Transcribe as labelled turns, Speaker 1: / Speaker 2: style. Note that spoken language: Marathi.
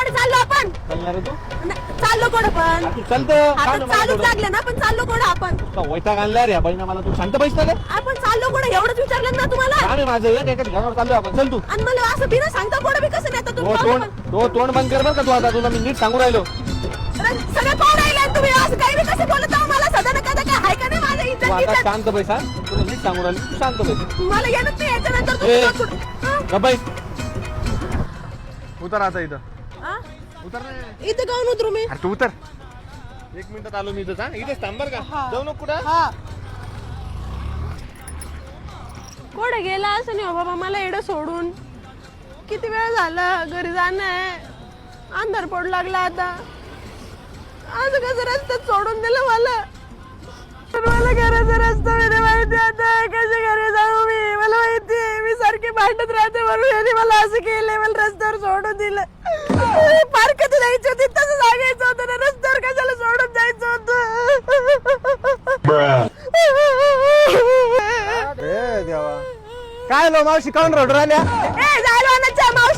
Speaker 1: कोण चाललो आपण?
Speaker 2: चालणार आहे तू?
Speaker 1: चाललो कोण पण?
Speaker 2: तू चालतं
Speaker 1: आता चालूच लागले ना, पण चाललो कोण आपण?
Speaker 2: वैताग आणला रे बाईना मला. तू शांत पैसे ना
Speaker 1: आपण चाललो कोण एवढंच विचारलं ना तुम्हाला?
Speaker 2: आम्ही माझं एका घरावर चाललो आपण. चल तू.
Speaker 1: आणि मला असं बिना सांगता कोण बी कसं नाही आता
Speaker 2: तो
Speaker 1: तुम्ही
Speaker 2: तोंड तो तोंड बंद कर बरं का तू. आता तुला मी नीट सांगू राहिलो.
Speaker 1: सगळं कोण राहिलं तुम्ही असं काही बी कसं बोलत आहो? मला सदा नका काय आहे का नाही माझं
Speaker 2: तू
Speaker 1: इज्जत
Speaker 2: आता
Speaker 1: इज्जत?
Speaker 2: शांत पैसा. तुला नीट सांगू राहिलो. तू शांत पैसा.
Speaker 1: मला येणं नाही याच्यानंतर
Speaker 2: ए.
Speaker 1: तुम्ही
Speaker 2: गबाई उतर आता इथं.
Speaker 1: हा?
Speaker 2: उतर ना.
Speaker 1: इथे गाऊन उतरू मी?
Speaker 2: अरे तू उतर. 1 मिनिटात आलो मी इथं. इथेच थांब बरं का.
Speaker 1: हा.
Speaker 2: जाऊ नको कुठं.
Speaker 1: हा. कुठे गेला असं नाही हो बाबा मला एवढं सोडून. किती वेळ झाला घरी जाणं आहे. अंधार पडू लागला आता. आज कसं रस्त्यात सोडून दिलं मला. पण मला घराचा रस्ता मी नाही माहिती आता. कसे घरी जाऊ मी? मला माहिती मी सारखी भांडत राहते म्हणून यांनी मला असं केलंय. मला रस्त्यावर सोडून दिलं. पार कधी जायचं होती तसं सांगायचं होतं ना. रस्त्यावर कशाला सोडून जायचं होतं.
Speaker 2: देवा काय लो मावशी काऊन रडू राहिल्या?
Speaker 1: ए झालो ना च्या मावशी